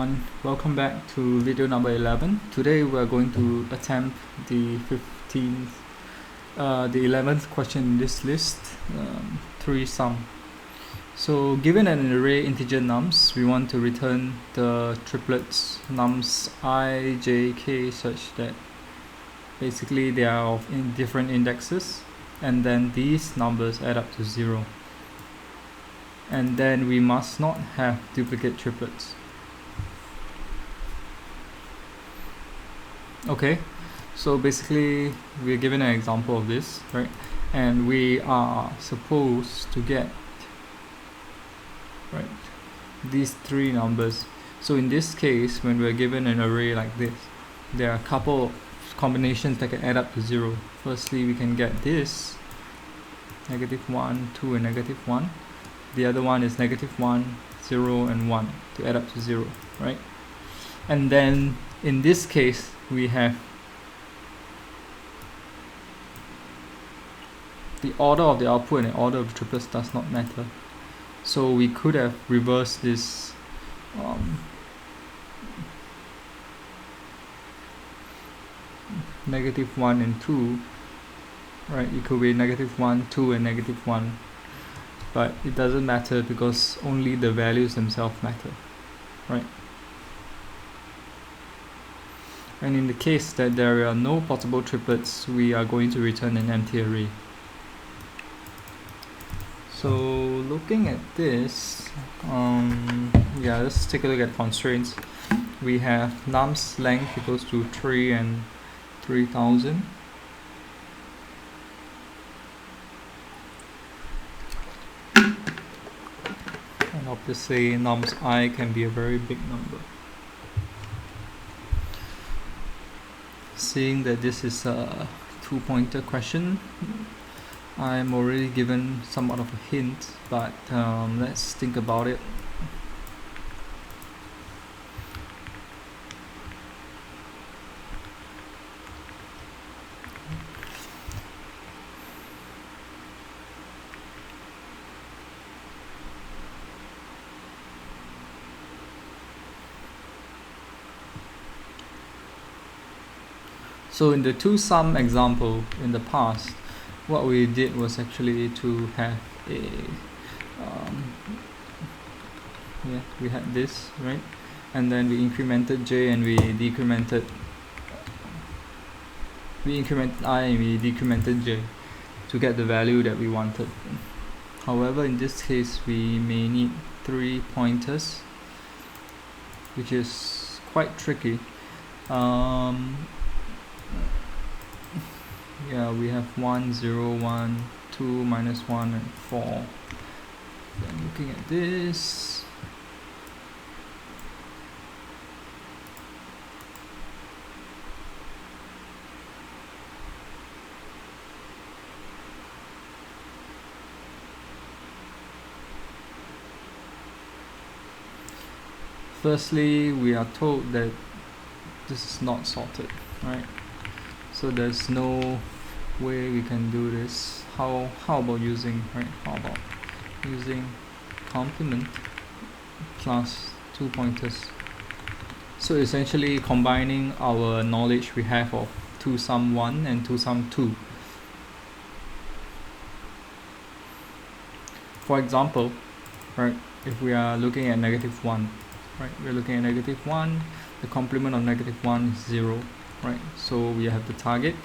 everyone, welcome back to video number 11. Today we are going to attempt the 11th question in this list, 3 sum. So given an array integer nums, we want to return the triplets nums I, j, k such that basically they are of different indexes, and then these numbers add up to 0. And then we must not have duplicate triplets. Okay, so basically we're given an example of this, right? And we are supposed to get these 3 numbers. So in this case, when we're given an array like this, there are a couple of combinations that can add up to 0. Firstly, we can get this -1, 2 and -1. The other one is -1, 0 and 1 to add up to 0, right? And then in this case we have the order of the output and the order of the triplets does not matter. So we could have reversed this -1 and 2, right? It could be -1, 2 and -1, but it doesn't matter because only the values themselves matter, right? And in the case that there are no possible triplets, we are going to return an empty array. So looking at this, let's take a look at constraints. We have nums length equals to 3 and 3000. And obviously nums I can be a very big number. Seeing that this is a 2-pointer question, I'm already given somewhat of a hint, but let's think about it. So in the 2 sum example in the past, what we did was actually to have a we had this, right? And then we incremented j and we incremented I and we decremented j to get the value that we wanted. However, in this case we may need 3 pointers, which is quite tricky. We have 1, 0, 1, 2, -1 and 4. Then looking at this, firstly we are told that this is not sorted, right? So there's no way we can do this. How about using complement plus 2 pointers? So essentially combining our knowledge we have of 2 sum 1 and 2 sum 2. For example, right, if we are looking at -1, right, we're looking at -1, the complement of -1 is 0, right? So we have the target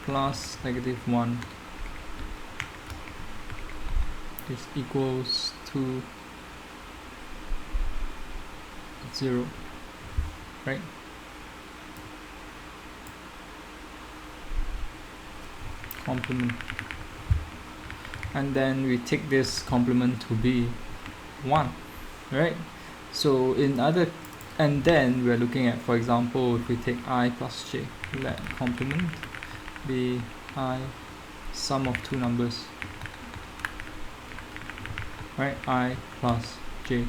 plus -1 is equals to 0, right? Complement, and then we take this complement to be 1, right? So and then we're looking at, for example, if we take I plus j, let complement be I sum of 2 numbers, right? I plus j.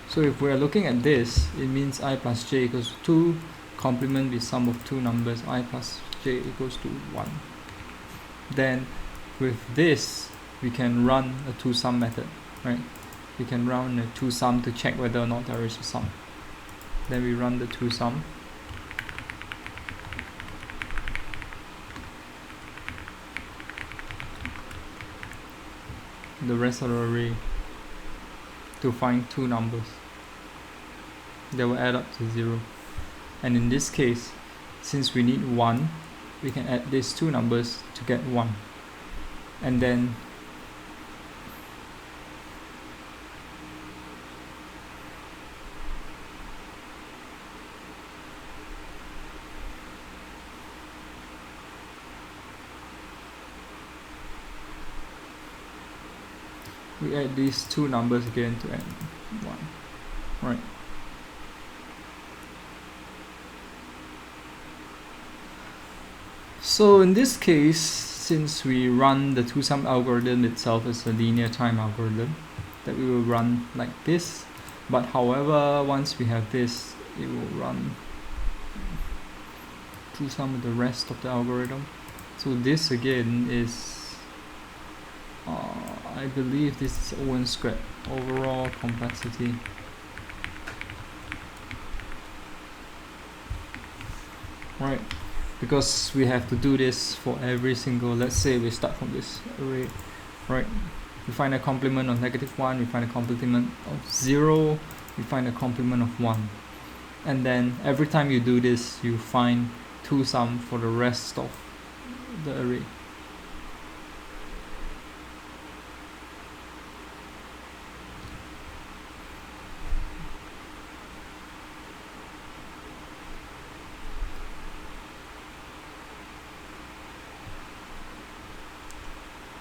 So if we're looking at this, it means I plus j equals 2, complement be sum of 2 numbers, I plus j equals to 1. Then with this we can run a 2-sum method, right? we can run a to_sum to check whether or not there is a sum. Then we run the to_sum. The rest of the array to find two numbers that will add up to 0. And in this case, since we need 1, we can add these two numbers to get 1. And then we add these two numbers again to add 1. Right. So in this case, since we run the to_sum algorithm itself as a linear time algorithm, that we will run like this. But however, once we have this, it will run to_sum of the rest of the algorithm. So this again is I believe this is O(n)² overall complexity. Right, because we have to do this for every single, let's say we start from this array, right? We find a complement of -1, we find a complement of 0, we find a complement of 1. And then every time you do this, you find to_sum for the rest of the array.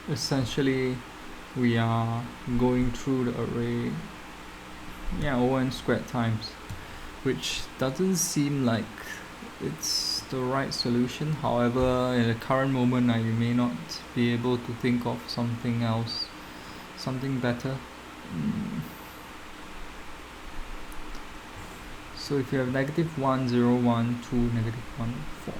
Essentially, we are going through the array, O(n)² times, which doesn't seem like it's the right solution. However, in the current moment, I may not be able to think of something else, something better. So if you have -1, 0, 1, 2, -1, 4.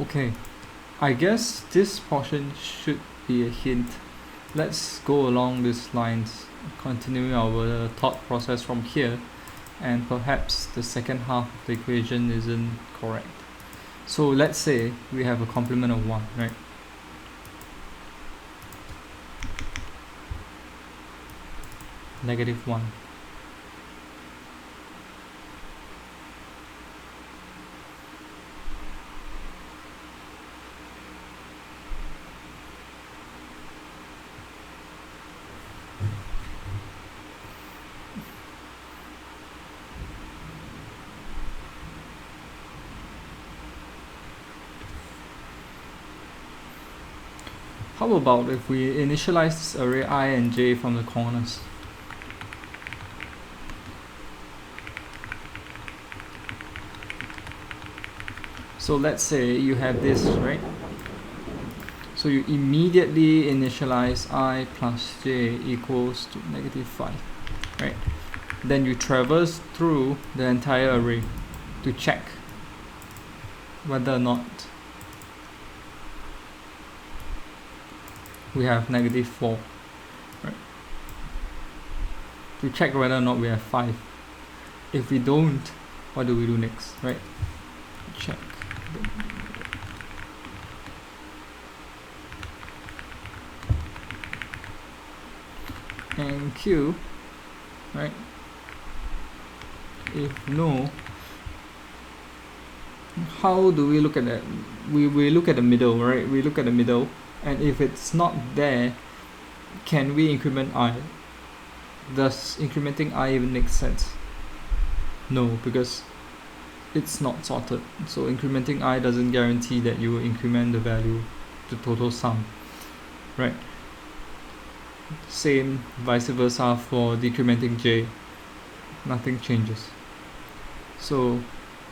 Okay, I guess this portion should be a hint. Let's go along these lines, continuing our thought process from here, and perhaps the second half of the equation isn't correct. So let's say we have a complement of 1, right? -1. How about if we initialize this array I and j from the corners? So let's say you have this, right? So you immediately initialize I plus j equals to -5, right? Then you traverse through the entire array to check whether or not we have -4, right? To check whether or not we have 5. If we don't, what do we do next, right? Check. And Q, right? If no, how do we look at that? We look at the middle, right? We look at the middle, and if it's not there, can we increment I? Does incrementing I even make sense? No, because it's not sorted. So incrementing I doesn't guarantee that you will increment the value, the total sum, right? Same vice versa for decrementing j. Nothing changes. So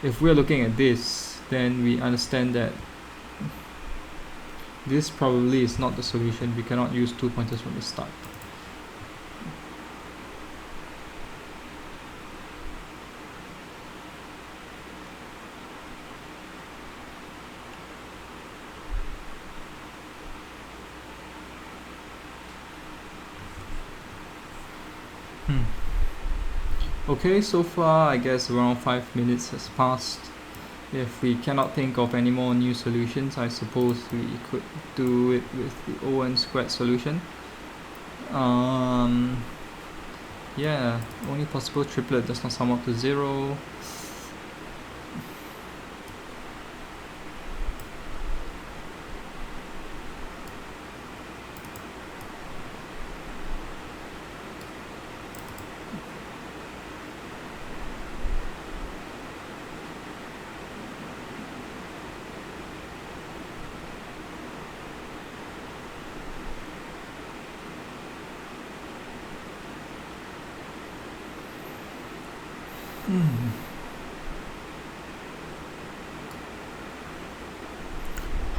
if we're looking at this, then we understand that This probably is not the solution. We cannot use 2 pointers from the start. Okay, so far I guess around 5 minutes has passed. If we cannot think of any more new solutions, I suppose we could do it with the O(n) squared solution. Yeah, only possible triplet does not sum up to 0.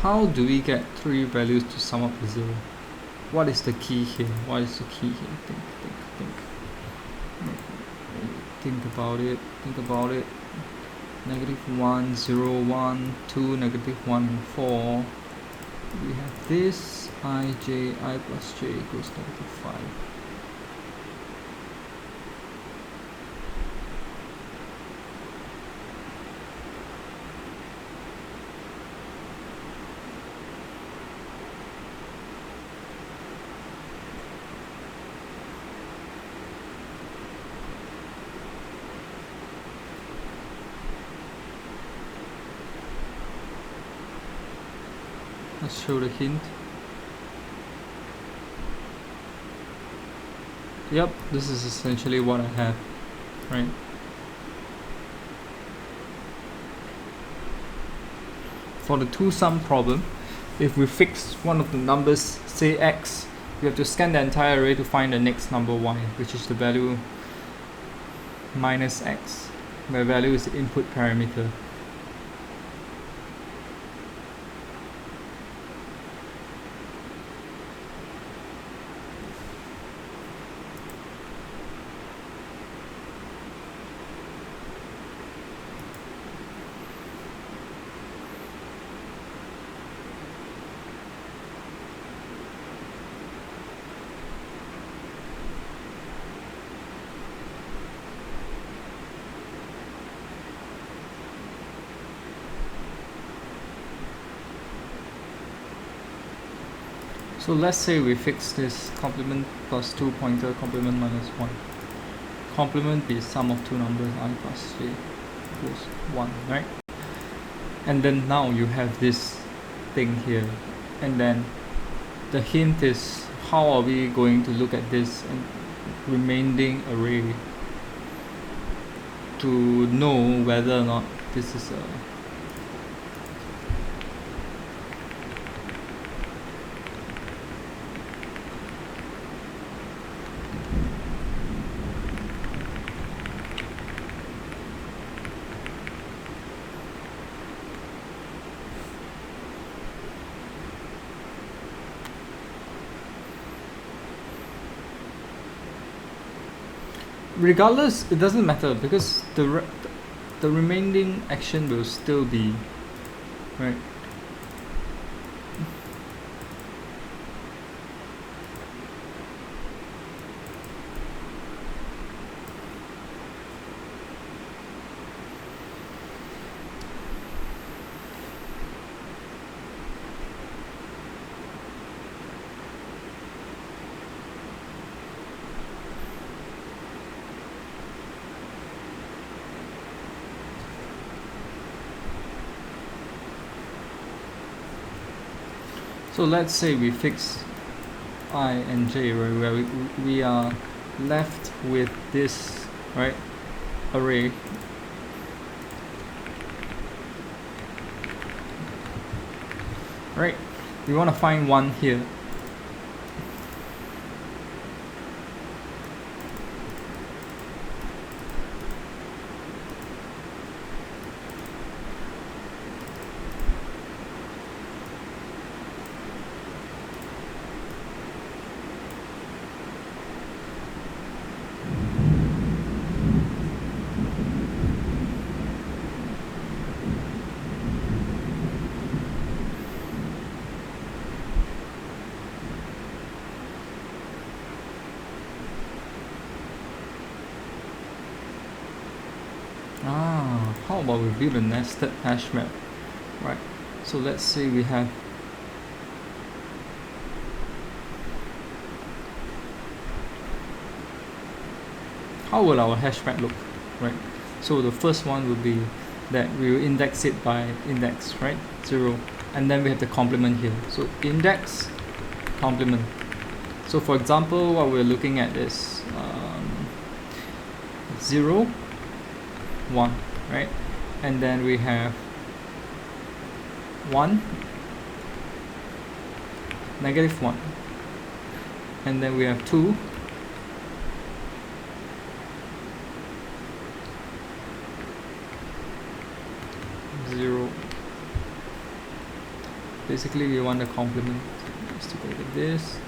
How do we get 3 values to sum up to 0? What is the key here? What is the key here? Think about it. -1, 0, 1, 2, -1 and 4. We have this I plus j equals -5. Let's show the hint. Yep, this is essentially what I have, right? For the two-sum problem, if we fix one of the numbers, say x, we have to scan the entire array to find the next number y, which is the value minus x, where value is the input parameter. So let's say we fix this complement plus 2 pointer, complement minus 1. Complement is sum of two numbers, I plus j equals 1, right? And then now you have this thing here. And then the hint is, how are we going to look at this remaining array to know whether or not this is a regardless, it doesn't matter because the remaining action will still be right. So let's say we fix I and j, right, where we are left with this, right, array. Right, we want to find one here. about we build a nested hash map, right? So let's say we have how will our hash map look, right? So the first one will be that we will index it by index, right? 0, and then we have the complement here. So index complement. So for example, what we're looking at is 0, 1, right? And then we have 1, -1, and then we have 2, 0. Basically we want the complement. Let's take a look at this.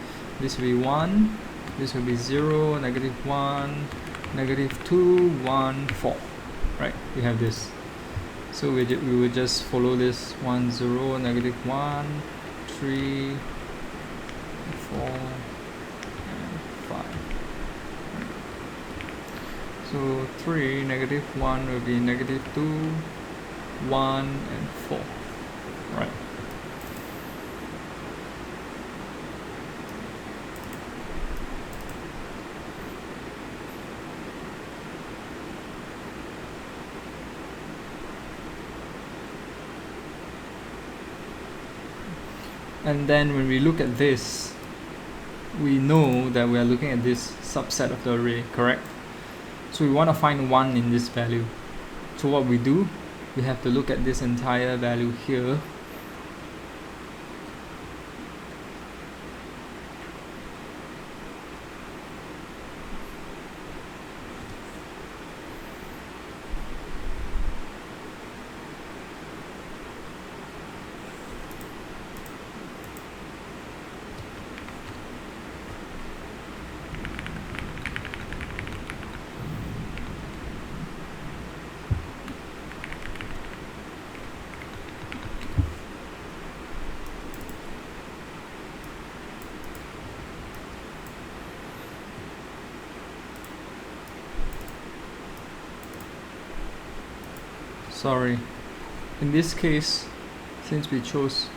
This will be 1, this will be 0, -1, -2, 1, 4, right? We have this. So we will just follow this 1, 0, -1, 3, 4, and 5. Right. So 3, -1 will be -2, 1, and 4, right? And then when we look at this, we know that we are looking at this subset of the array, correct? So we want to find 1 in this value. So what we do, we have to look at this entire value here. Sorry, in this case, since we chose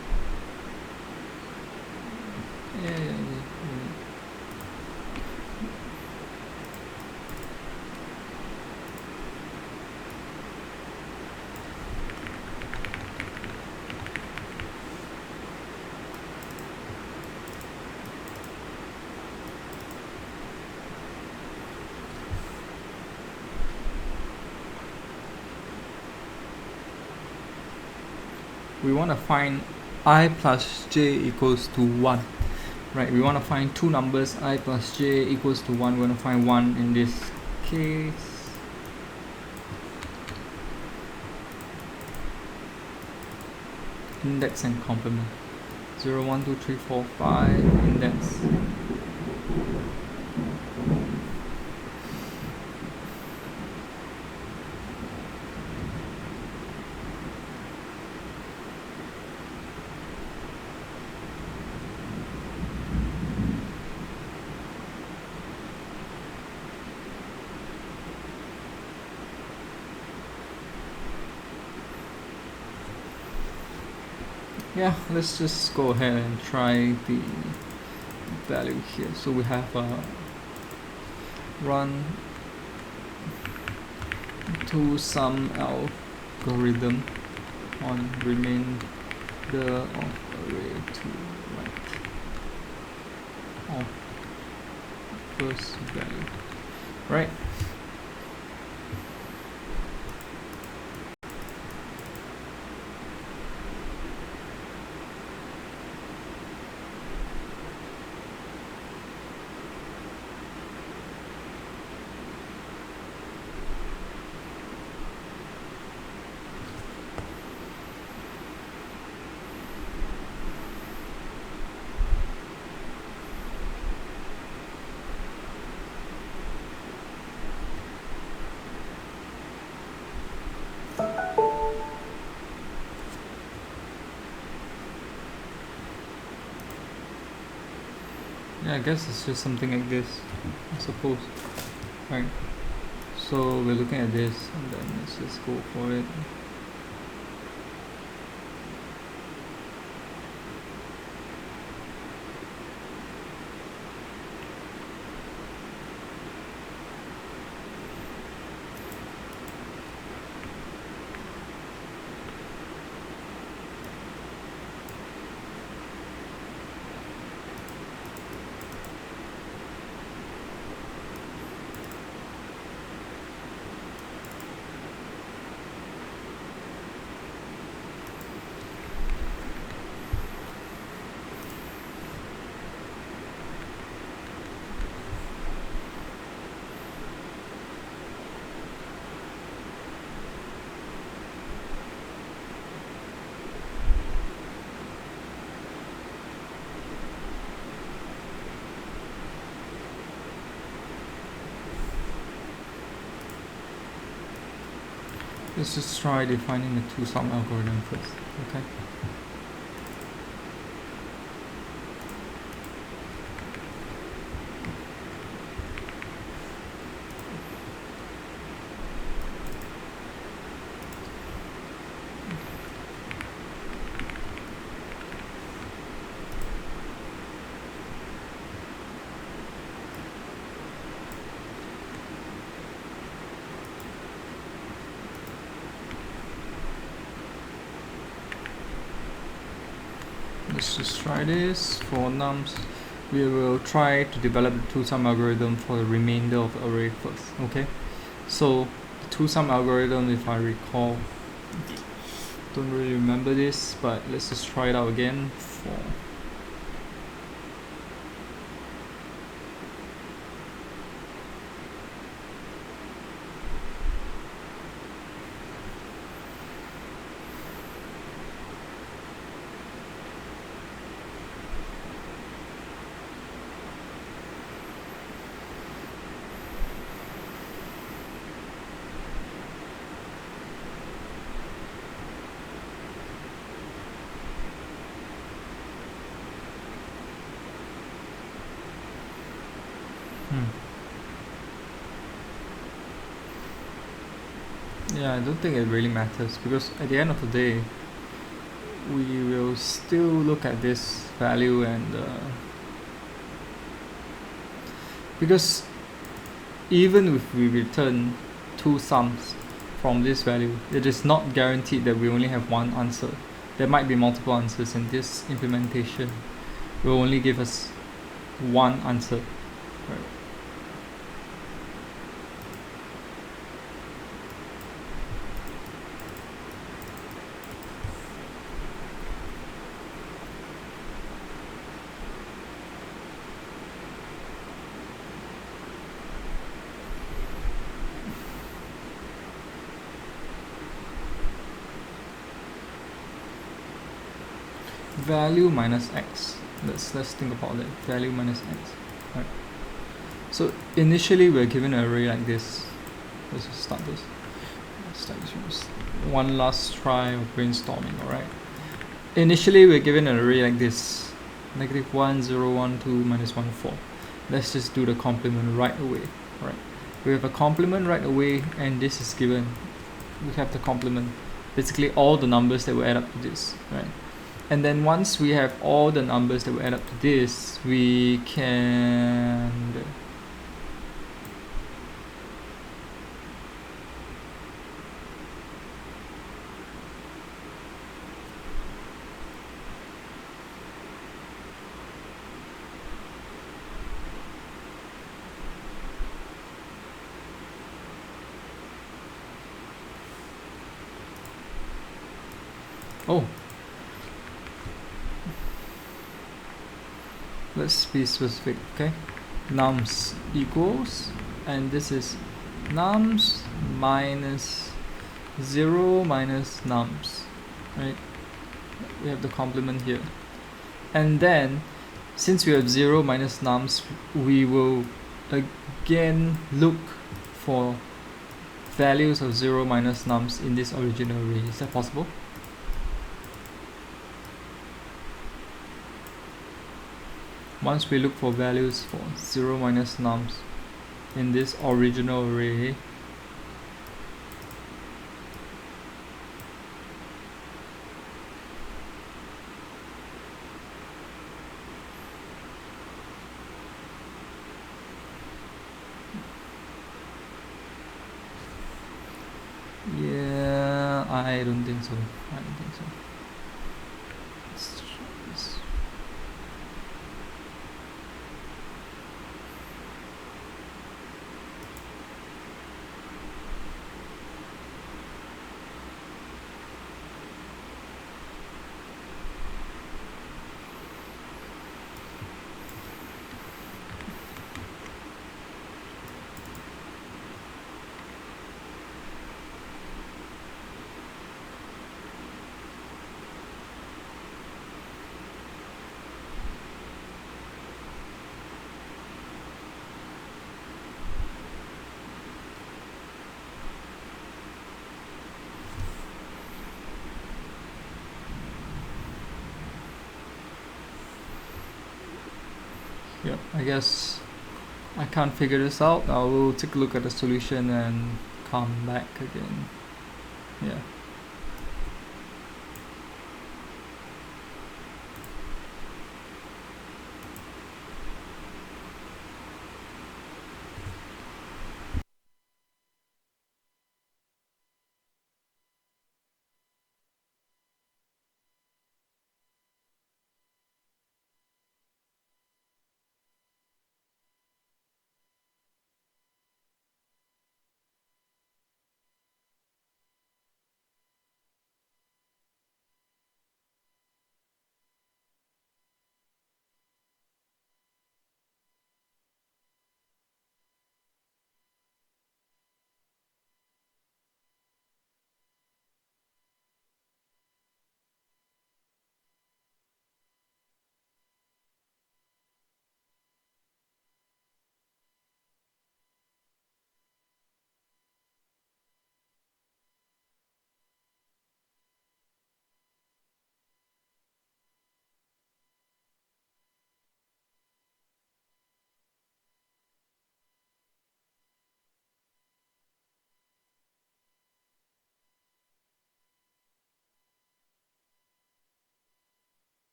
we want to find I plus j equals to 1, right? We want to find two numbers, I plus j equals to 1. We want to find 1 in this case. Index and complement. 0, 1, 2, 3, 4, 5, index. Yeah, let's just go ahead and try the value here. So we have run to some algorithm on remainder of array to right of first value, right? Yeah, I guess it's just something like this, I suppose. Right. So we're looking at this, and then let's just go for it. Let's just try defining the two-sum algorithm first, okay? Let's just try this. For nums, we will try to develop the two-sum algorithm for the remainder of the array first, okay? So the two-sum algorithm, if I recall, don't really remember this, but let's just try it out again. For yeah, I don't think it really matters, because at the end of the day, we will still look at this value and because even if we return two sums from this value, it is not guaranteed that we only have one answer. There might be multiple answers, and this implementation will only give us one answer, right? Value minus x. Let's think about that. Value minus x. Right. So initially we're given an array like this. Let's just start this. One last try of brainstorming. Alright. Initially we're given an array like this. -1, 0, 1, 2, -1, 4. Let's just do the complement right away. Alright. We have a complement right away, and this is given. We have the complement. Basically all the numbers that will add up to this. Right. And then once we have all the numbers that will add up to this, we can let's be specific, okay? Nums equals, and this is nums minus 0 minus nums, right? We have the complement here. And then, since we have 0 minus nums, we will again look for values of 0 minus nums in this original array. Is that possible? Once we look for values for 0 minus nums in this original array, I don't think so. I don't think so. Let's try this. Yep, I guess I can't figure this out. I will take a look at the solution and come back again. Yeah.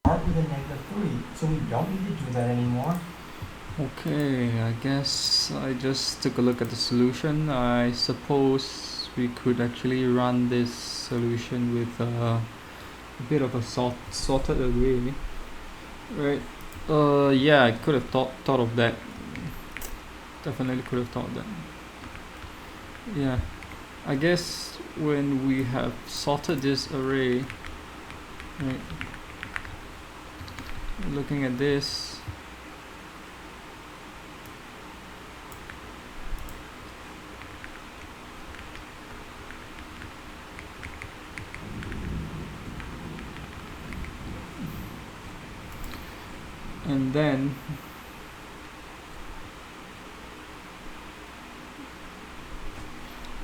Start with a -3, so we don't need to do that anymore. Okay, I guess I just took a look at the solution. I suppose we could actually run this solution with a bit of a sorted array, right? Yeah, I could have thought of that. Definitely could have thought that. Yeah, I guess when we have sorted this array, right? Looking at this, and then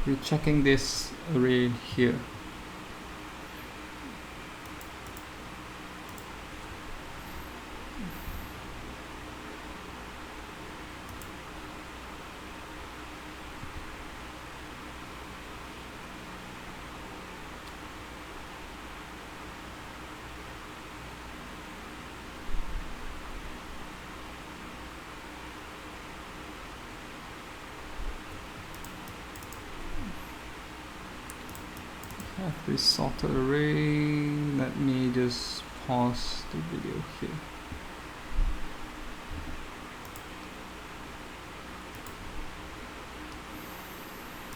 we're checking this array here. Have this sorted array. Let me just pause the video here.